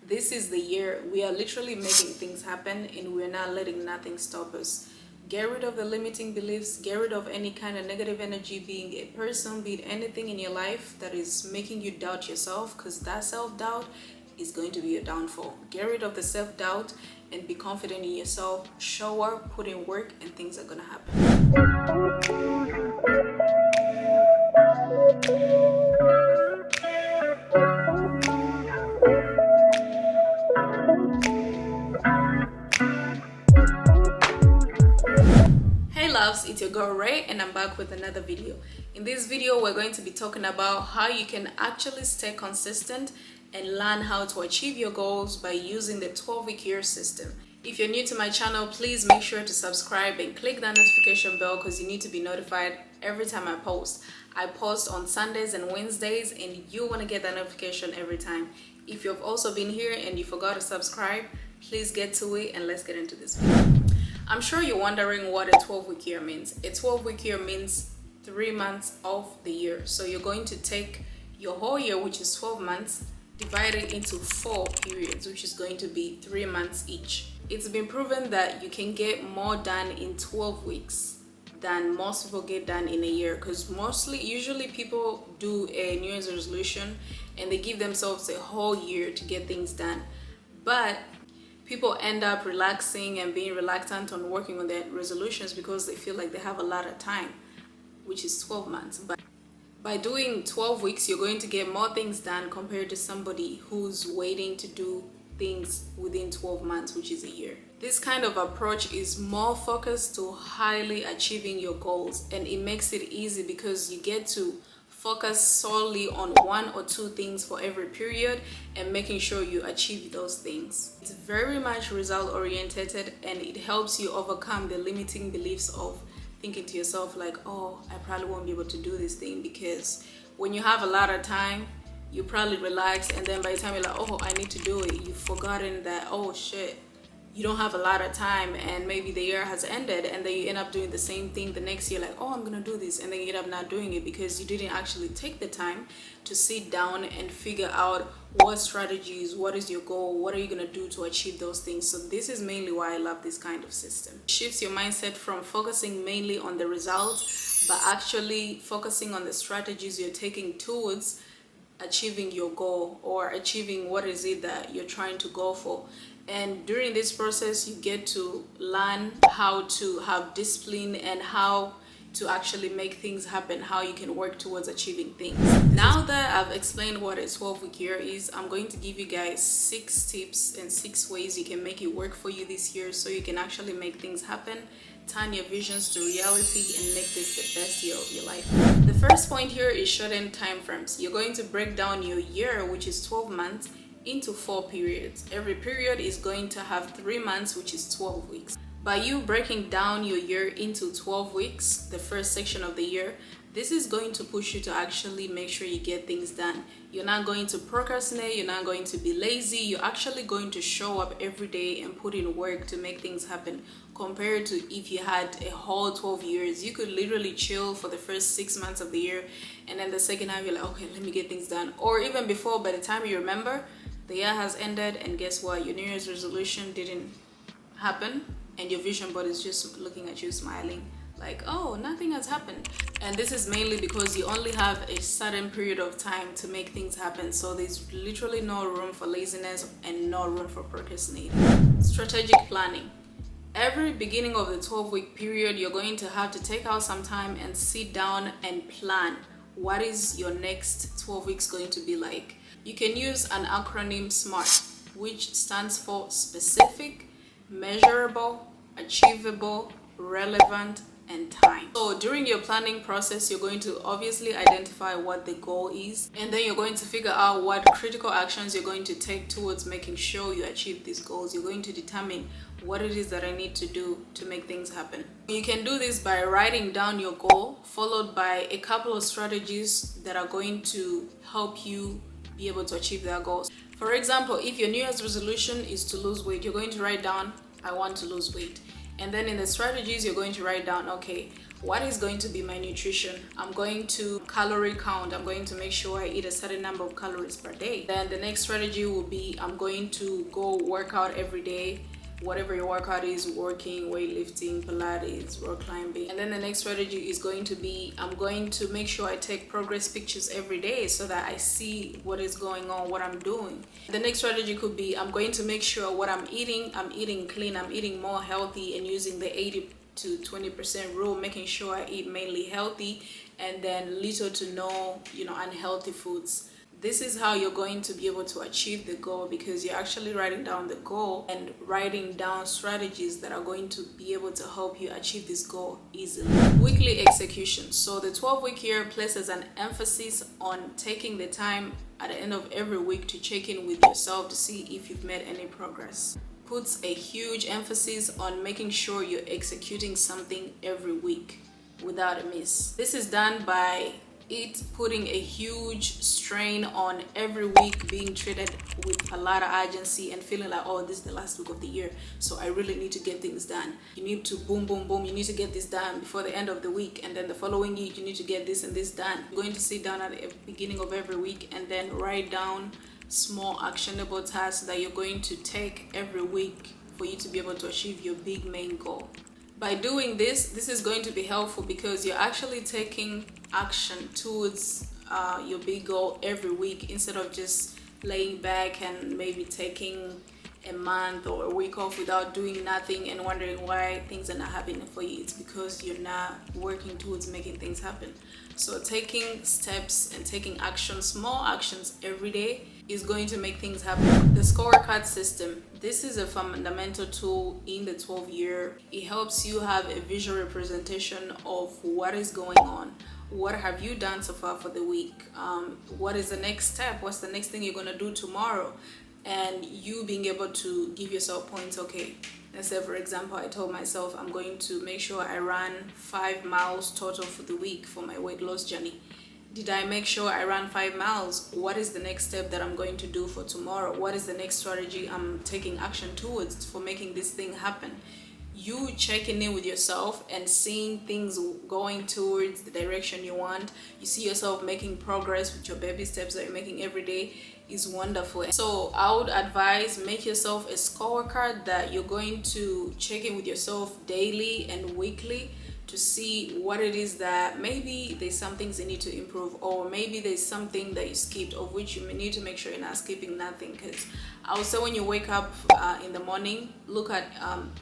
This is the year we are literally making things happen, and we're not letting nothing stop us. Get rid of the limiting beliefs, get rid of any kind of negative energy, being a person, be it anything in your life that is making you doubt yourself, because that self-doubt is going to be your downfall. Get rid of the self-doubt and be confident in yourself. Show up, put in work, and things are gonna happen. Hey loves, it's your girl Ray, and I'm back with another video. In this video, we're going to be talking about how you can actually stay consistent and learn how to achieve your goals by using the 12-week year system. If you're new to my channel, please make sure to subscribe and click that notification bell, because you need to be notified every time I post. I post on Sundays and Wednesdays, and you want to get that notification every time. If you've also been here and you forgot to subscribe, please get to it and let's get into this video. I'm sure you're wondering what a 12-week year means. A 12-week year means 3 months of the year. So you're going to take your whole year, which is 12 months, divide it into 4 periods, which is going to be 3 months each. It's been proven that you can get more done in 12 weeks than most people get done in a year, because usually people do a New Year's resolution and they give themselves a whole year to get things done. But people end up relaxing and being reluctant on working on their resolutions because they feel like they have a lot of time, which is 12 months. But by doing 12 weeks, you're going to get more things done compared to somebody who's waiting to do things within 12 months, which is a year. This kind of approach is more focused to highly achieving your goals, and it makes it easy because you get to focus solely on 1 or 2 things for every period and making sure you achieve those things. It's very much result oriented, and it helps you overcome the limiting beliefs of thinking to yourself like, oh, I probably won't be able to do this thing, because when you have a lot of time, you probably relax, and then by the time you're like, oh, I need to do it, you've forgotten that, oh shit, you don't have a lot of time, and maybe the year has ended, and then you end up doing the same thing the next year, like, oh, I'm gonna do this, and then you end up not doing it because you didn't actually take the time to sit down and figure out what strategies, what is your goal, what are you gonna do to achieve those things. So this is mainly why I love this kind of system. It shifts your mindset from focusing mainly on the results, but actually focusing on the strategies you're taking towards achieving your goal or achieving what is it that you're trying to go for. And during this process, you get to learn how to have discipline and how to actually make things happen, how you can work towards achieving things. Now that I've explained what a 12-week year is, I'm going to give you guys 6 tips and 6 ways you can make it work for you this year, so you can actually make things happen, turn your visions to reality, and make this the best year of your life. The first point here is shorten time frames. You're going to break down your year, which is 12 months, into 4 periods. Every period is going to have 3 months, which is 12 weeks. By you breaking down your year into 12 weeks, the first section of the year, this is going to push you to actually make sure you get things done. You're not going to procrastinate, you're not going to be lazy, you're actually going to show up every day and put in work to make things happen. Compared to if you had a whole 12 years, you could literally chill for the first 6 months of the year, and then the second half you're like, okay, let me get things done. Or even before, by the time you remember, the year has ended, and guess what? Your New Year's resolution didn't happen, and your vision board is just looking at you smiling like, oh, nothing has happened. And this is mainly because you only have a certain period of time to make things happen. So there's literally no room for laziness and no room for procrastinating. Strategic planning. Every beginning of the 12-week period, you're going to have to take out some time and sit down and plan. What is your next 12 weeks going to be like? You can use an acronym SMART, which stands for specific, measurable, achievable, relevant, and time. So during your planning process, you're going to obviously identify what the goal is, and then you're going to figure out what critical actions you're going to take towards making sure you achieve these goals. You're going to determine what it is that I need to do to make things happen. You can do this by writing down your goal, followed by a couple of strategies that are going to help you be able to achieve their goals. For example, if your New Year's resolution is to lose weight, you're going to write down, I want to lose weight. And then in the strategies, you're going to write down, okay, what is going to be my nutrition? I'm going to calorie count. I'm going to make sure I eat a certain number of calories per day. Then the next strategy will be, I'm going to go work out every day. Whatever your workout is, working, weightlifting, Pilates, rock climbing. And then the next strategy is going to be, I'm going to make sure I take progress pictures every day so that I see what is going on, what I'm doing. The next strategy could be, I'm going to make sure what I'm eating clean, I'm eating more healthy, and using the 80 to 20% rule, making sure I eat mainly healthy and then little to no, unhealthy foods. This is how you're going to be able to achieve the goal, because you're actually writing down the goal and writing down strategies that are going to be able to help you achieve this goal easily. Weekly execution. So the 12-week year places an emphasis on taking the time at the end of every week to check in with yourself to see if you've made any progress. Puts a huge emphasis on making sure you're executing something every week without a miss. This is done by it putting a huge strain on every week being treated with a lot of urgency and feeling like, oh, this is the last week of the year, so I really need to get things done. You need to boom, boom, boom. You need to get this done before the end of the week, and then the following week you need to get this and this done. You're going to sit down at the beginning of every week and then write down small actionable tasks that you're going to take every week for you to be able to achieve your big main goal. By doing this is going to be helpful because you're actually taking action towards your big goal every week, instead of just laying back and maybe taking a month or a week off without doing nothing and wondering why things are not happening for you. It's because you're not working towards making things happen. So taking steps and taking action, small actions every day, is going to make things happen. The scorecard system. This is a fundamental tool in the 12-year. It helps you have a visual representation of what is going on. What have you done so far for the week? What is the next step? What's the next thing you're going to do tomorrow? And you being able to give yourself points. Okay, let's say for example, I told myself I'm going to make sure I run 5 miles total for the week for my weight loss journey. Did I make sure I ran 5 miles? What is the next step that I'm going to do for tomorrow? What is the next strategy I'm taking action towards for making this thing happen? You checking in with yourself and seeing things going towards the direction you want. You see yourself making progress with your baby steps that you're making every day is wonderful. So I would advise, make yourself a scorecard that you're going to check in with yourself daily and weekly to see what it is that maybe there's some things you need to improve, or maybe there's something that you skipped, of which you may need to make sure you're not skipping nothing. Because I would say when you wake up in the morning, look at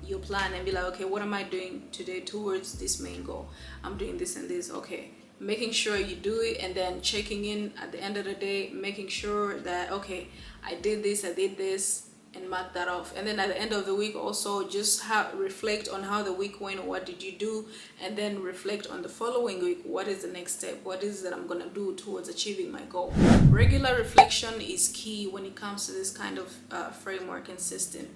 your plan and be like, okay, what am I doing today towards this main goal? I'm doing this and this. Okay, making sure you do it, and then checking in at the end of the day, making sure that, okay, I did this, and mark that off. And then at the end of the week also, just reflect on how the week went, what did you do, and then reflect on the following week. What is the next step? What is it that I'm gonna do towards achieving my goal? Regular reflection is key when it comes to this kind of framework and system.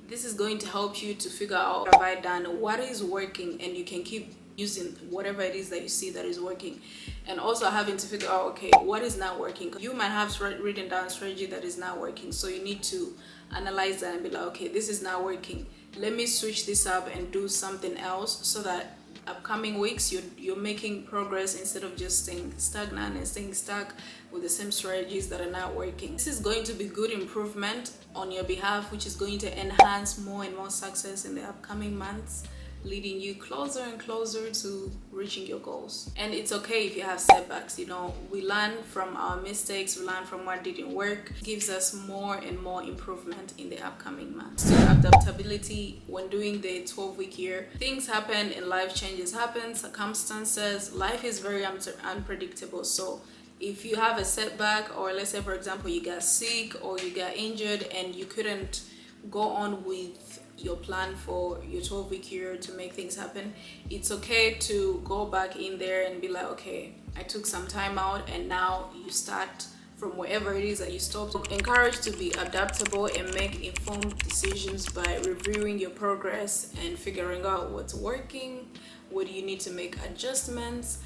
This is going to help you to figure out, what have I done, what is working, and you can keep using whatever it is that you see that is working. And also having to figure out, okay, what is not working. You might have written down a strategy that is not working, so you need to analyze that and be like, okay, this is not working, let me switch this up and do something else, so that upcoming weeks you're making progress instead of just staying stagnant and staying stuck with the same strategies that are not working. This is going to be good improvement on your behalf, which is going to enhance more and more success in the upcoming months, leading you closer and closer to reaching your goals. And it's okay if you have setbacks. We learn from our mistakes, we learn from what didn't work. It gives us more and more improvement in the upcoming months. So adaptability, when doing the 12-week year, things happen and life changes happen, circumstances, life is very unpredictable. So if you have a setback, or let's say for example you got sick or you got injured and you couldn't go on with your plan for your 12-week year to make things happen, it's okay to go back in there and be like, okay, I took some time out, and now you start from wherever it is that you stopped. Encouraged to be adaptable and make informed decisions by reviewing your progress and figuring out what's working, what do you need to make adjustments,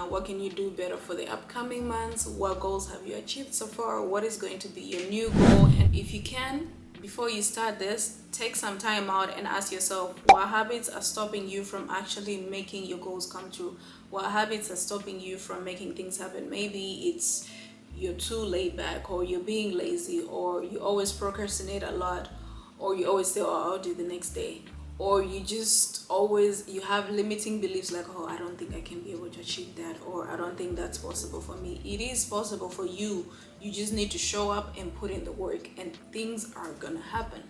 what can you do better for the upcoming months, what goals have you achieved so far, what is going to be your new goal. And if you can, Before you start this, take some time out and ask yourself, what habits are stopping you from actually making your goals come true? What habits are stopping you from making things happen? Maybe it's you're too laid back, or you're being lazy, or you always procrastinate a lot, or you always say, oh, I'll do the next day, or you just always you have limiting beliefs like, oh, I don't think I can be able to achieve that, or I don't think that's possible for me. It is possible for you. You just need to show up and put in the work, and things are gonna happen.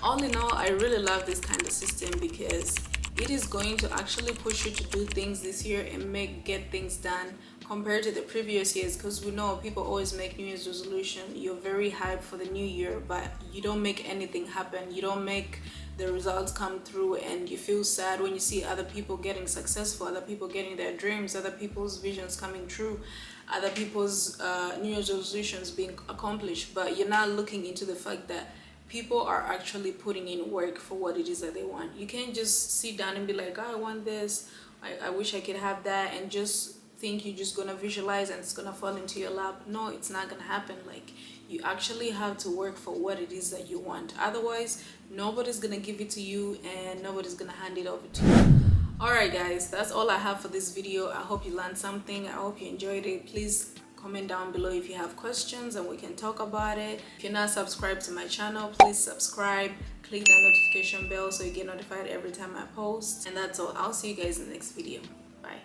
All in all, I really love this kind of system because it is going to actually push you to do things this year and get things done compared to the previous years, because we know people always make New Year's resolution. You're very hyped for the new year, but you don't make anything happen. You don't make the results come through, and you feel sad when you see other people getting successful, other people getting their dreams, other people's visions coming true, other people's New Year's resolutions being accomplished, but you're not looking into the fact that people are actually putting in work for what it is that they want. You can't just sit down and be like, oh, I want this, I wish I could have that, and just think you're just gonna visualize and it's gonna fall into your lap. No, it's not gonna happen. Like, you actually have to work for what it is that you want. Otherwise, nobody's gonna give it to you and nobody's gonna hand it over to you. Alright guys, that's all I have for this video. I hope you learned something. I hope you enjoyed it. Please comment down below if you have questions and we can talk about it. If you're not subscribed to my channel, please subscribe. Click that notification bell so you get notified every time I post. And that's all. I'll see you guys in the next video. Bye.